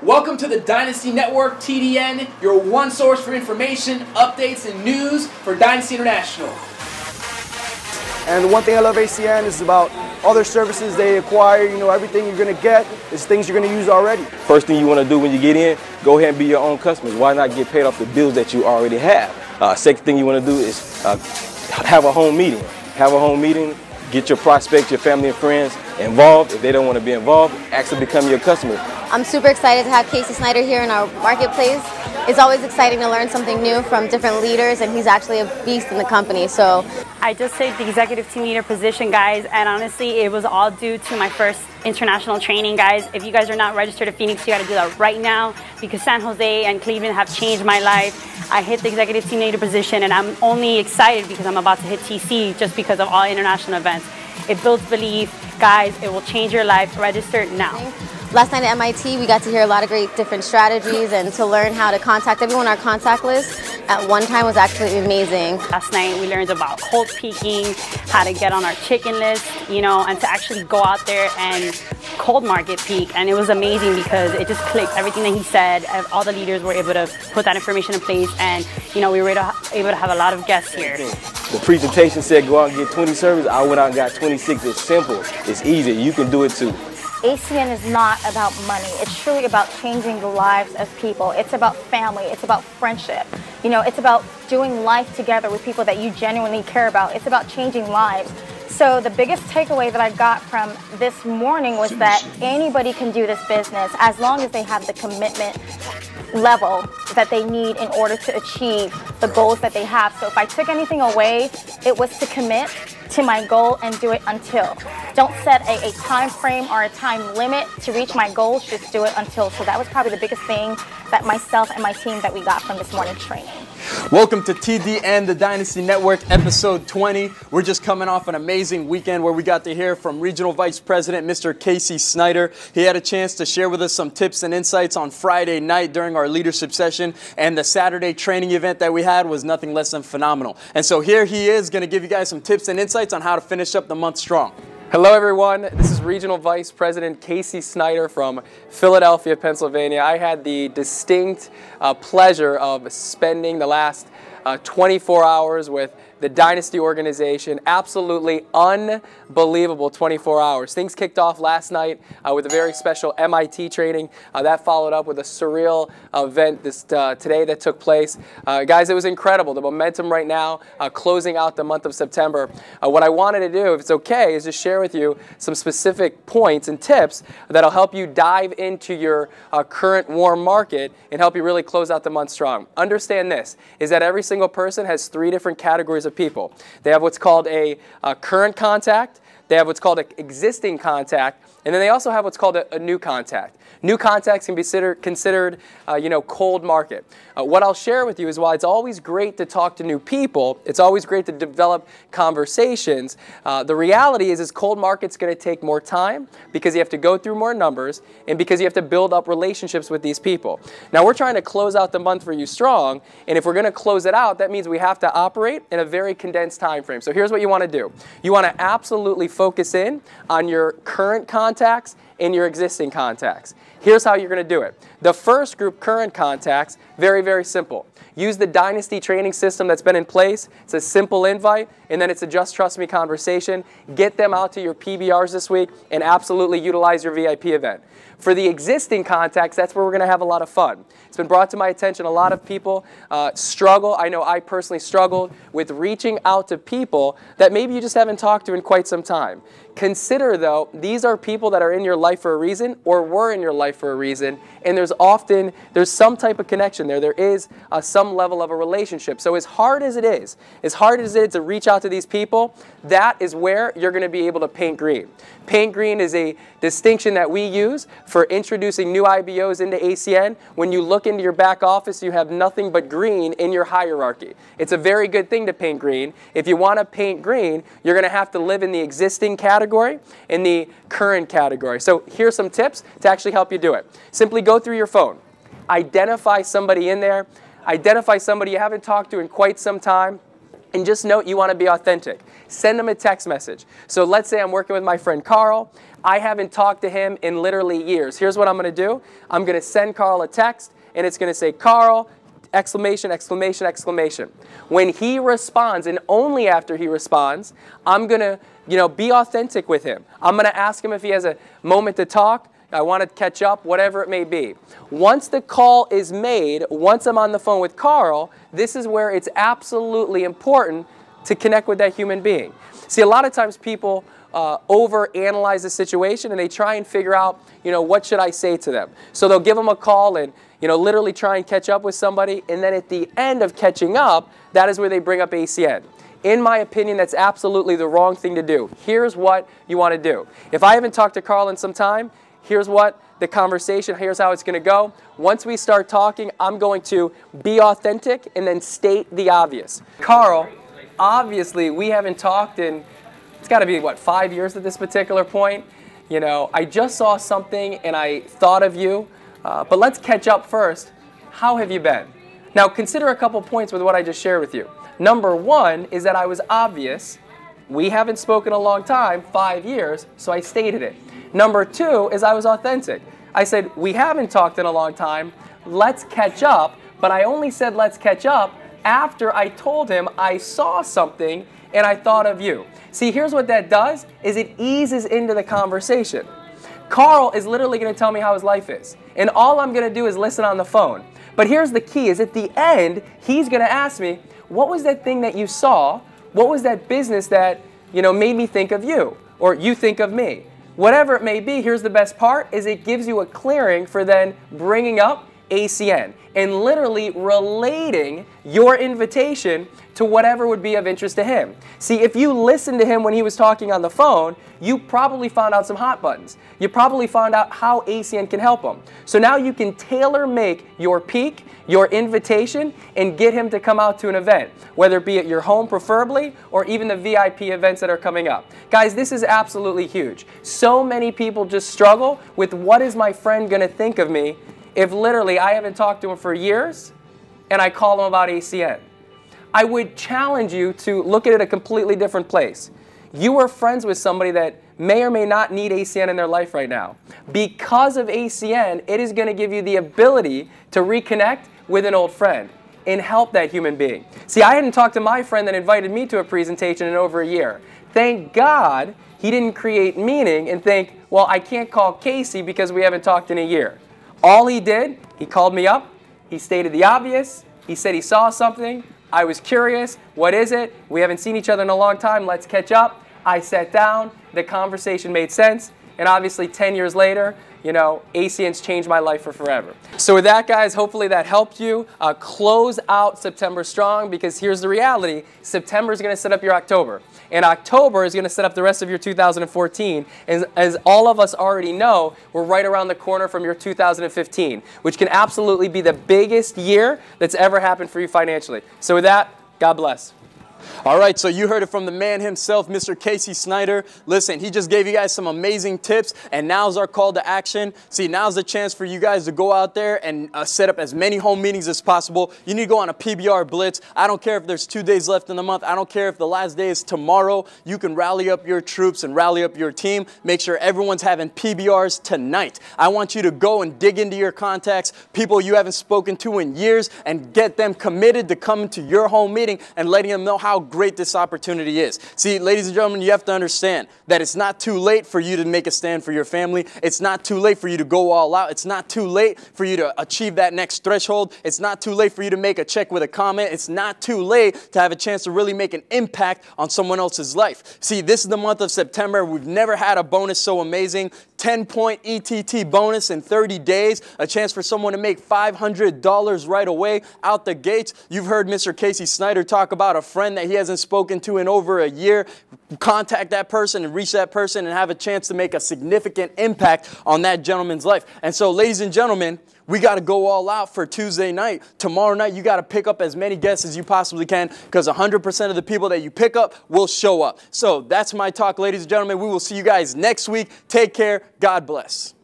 Welcome to the Dynasty Network, TDN, your one source for information, updates, and news for Dynasty International. And the one thing I love ACN is about all their services they acquire. You know, everything you're going to get is things you're going to use already. First thing you want to do when you get in, go ahead and be your own customers. Why not get paid off the bills that you already have? Second thing you want to do is have a home meeting. Have a home meeting. Get your prospects, your family and friends involved. If they don't want to be involved, actually become your customer. I'm super excited to have Casey Snyder here in our marketplace. It's always exciting to learn something new from different leaders, and he's actually a beast in the company. So I just took the executive team leader position, guys, and honestly, it was all due to my first international training, guys. If you guys are not registered at Phoenix, you got to do that right now, because San Jose and Cleveland have changed my life. I hit the executive team leader position, and I'm only excited because I'm about to hit TC just because of all international events. It builds belief, guys. It will change your life. Register now. Last night at MIT, we got to hear a lot of great different strategies and to learn how to contact everyone. Our contact list at one time was actually amazing. Last night we learned about cold peaking, how to get on our chicken list, you know, and to actually go out there and cold market peak. And it was amazing because it just clicked. Everything that he said, all the leaders were able to put that information in place, and you know, we were able to have a lot of guests here. The presentation said go out and get 20 servers. I went out and got 26. It's simple. It's easy. You can do it too. ACN is not about money. It's truly about changing the lives of people. It's about family. It's about friendship. You know, it's about doing life together with people that you genuinely care about. It's about changing lives. So the biggest takeaway that I got from this morning was that anybody can do this business as long as they have the commitment level that they need in order to achieve the goals that they have. So if I took anything away, it was to commit to my goal and do it until. Don't set a time frame or a time limit to reach my goals, just do it until. So that was probably the biggest thing that myself and my team that we got from this morning's training. Welcome to TDN, the Dynasty Network, episode 20. We're just coming off an amazing weekend where we got to hear from Regional Vice President Mr. Casey Snyder. He had a chance to share with us some tips and insights on Friday night during our leadership session, and the Saturday training event that we had was nothing less than phenomenal. And so here he is going to give you guys some tips and insights on how to finish up the month strong. Hello everyone, this is Regional Vice President Casey Snyder from Philadelphia, Pennsylvania. I had the distinct pleasure of spending the last 24 hours with the Dynasty organization. Absolutely unbelievable 24 hours. Things kicked off last night with a very special MIT training. That followed up with a surreal event today that took place. Guys, it was incredible. The momentum right now, closing out the month of September. What I wanted to do, if it's okay, is just share with you some specific points and tips that'll help you dive into your current warm market and help you really close out the month strong. Understand this, is that every single person has 3 different categories of people. They have what's called a current contact, they have what's called an existing contact, and then they also have what's called a new contact. New contacts can be considered cold market. What I'll share with you is while it's always great to talk to new people, it's always great to develop conversations, the reality is cold market's going to take more time because you have to go through more numbers and because you have to build up relationships with these people. Now we're trying to close out the month for you strong, and if we're going to close it out, that means we have to operate in a very condensed time frame. So here's what you want to do. You want to absolutely focus in on your current contacts and your existing contacts. Here's how you're going to do it. The first group, current contacts, very, very simple. Use the Dynasty training system that's been in place. It's a simple invite, and then it's a Just Trust Me conversation. Get them out to your PBRs this week and absolutely utilize your VIP event. For the existing contacts, that's where we're going to have a lot of fun. It's been brought to my attention a lot of people struggle. I know I personally struggled with reaching out to people that maybe you just haven't talked to in quite some time. Consider, though, these are people that are in your life for a reason or were in your life for a reason, and there's some type of connection there. There is some level of a relationship. So as hard as it is to reach out to these people, that is where you're going to be able to paint green. Paint green is a distinction that we use for introducing new IBOs into ACN. When you look into your back office, you have nothing but green in your hierarchy. It's a very good thing to paint green. If you want to paint green, you're going to have to live in the existing category and the current category. So here's some tips to actually help you do it. Simply go through your phone. Identify somebody in there. Identify somebody you haven't talked to in quite some time. And just note, you want to be authentic. Send them a text message. So let's say I'm working with my friend Karl. I haven't talked to him in literally years. Here's what I'm going to do. I'm going to send Karl a text, and it's going to say, Karl, exclamation, exclamation, exclamation. When he responds, and only after he responds, I'm going to, be authentic with him. I'm going to ask him if he has a moment to talk. I want to catch up, whatever it may be. Once the call is made, once I'm on the phone with Karl, this is where it's absolutely important to connect with that human being. See, a lot of times people overanalyze the situation and they try and figure out, what should I say to them? So they'll give them a call and, literally try and catch up with somebody. And then at the end of catching up, that is where they bring up ACN. In my opinion, that's absolutely the wrong thing to do. Here's what you want to do. If I haven't talked to Karl in some time, here's what the conversation, here's how it's going to go. Once we start talking, I'm going to be authentic and then state the obvious. Karl, obviously, we haven't talked in, it's got to be, 5 years at this particular point. I just saw something and I thought of you, but let's catch up first. How have you been? Now, consider a couple points with what I just shared with you. Number one is that I was obvious. We haven't spoken a long time, 5 years, so I stated it. Number two is I was authentic. I said, we haven't talked in a long time, let's catch up, but I only said let's catch up after I told him I saw something and I thought of you. See, here's what that does, is it eases into the conversation. Karl is literally going to tell me how his life is, and all I'm going to do is listen on the phone. But here's the key, is at the end, he's going to ask me, what was that thing that you saw? What was that business that, made me think of you, or you think of me? Whatever it may be, here's the best part, is it gives you a clearing for then bringing up ACN and literally relating your invitation to whatever would be of interest to him. See, if you listened to him when he was talking on the phone, you probably found out some hot buttons. You probably found out how ACN can help him. So now you can tailor-make your peak, your invitation, and get him to come out to an event, whether it be at your home preferably, or even the VIP events that are coming up. Guys, this is absolutely huge. So many people just struggle with, what is my friend going to think of me if literally I haven't talked to him for years and I call him about ACN? I would challenge you to look at it a completely different place. You are friends with somebody that may or may not need ACN in their life right now. Because of ACN, it is going to give you the ability to reconnect with an old friend and help that human being. See, I hadn't talked to my friend that invited me to a presentation in over a year. Thank God he didn't create meaning and think, well, I can't call Casey because we haven't talked in a year. All he did, he called me up, he stated the obvious, he said he saw something, I was curious, what is it? We haven't seen each other in a long time, let's catch up. I sat down, the conversation made sense, and obviously 10 years later, ACN's changed my life for forever. So with that, guys, hopefully that helped you. Close out September strong, because here's the reality. September is going to set up your October. And October is going to set up the rest of your 2014. And as all of us already know, we're right around the corner from your 2015, which can absolutely be the biggest year that's ever happened for you financially. So with that, God bless. All right, so you heard it from the man himself, Mr. Casey Snyder. Listen, he just gave you guys some amazing tips, and now's our call to action. See, now's the chance for you guys to go out there and set up as many home meetings as possible. You need to go on a PBR blitz. I don't care if there's 2 days left in the month. I don't care if the last day is tomorrow. You can rally up your troops and rally up your team. Make sure everyone's having PBRs tonight. I want you to go and dig into your contacts, people you haven't spoken to in years, and get them committed to coming to your home meeting and letting them know how great this opportunity is. See, ladies and gentlemen, you have to understand that it's not too late for you to make a stand for your family. It's not too late for you to go all out. It's not too late for you to achieve that next threshold. It's not too late for you to make a check with a comment. It's not too late to have a chance to really make an impact on someone else's life. See, this is the month of September. We've never had a bonus so amazing. 10-point ETT bonus in 30 days, a chance for someone to make $500 right away out the gates. You've heard Mr. Casey Snyder talk about a friend that he hasn't spoken to in over a year. Contact that person and reach that person and have a chance to make a significant impact on that gentleman's life. And so, ladies and gentlemen, we got to go all out for Tuesday night. Tomorrow night, you got to pick up as many guests as you possibly can, because 100% of the people that you pick up will show up. So that's my talk, ladies and gentlemen. We will see you guys next week. Take care. God bless.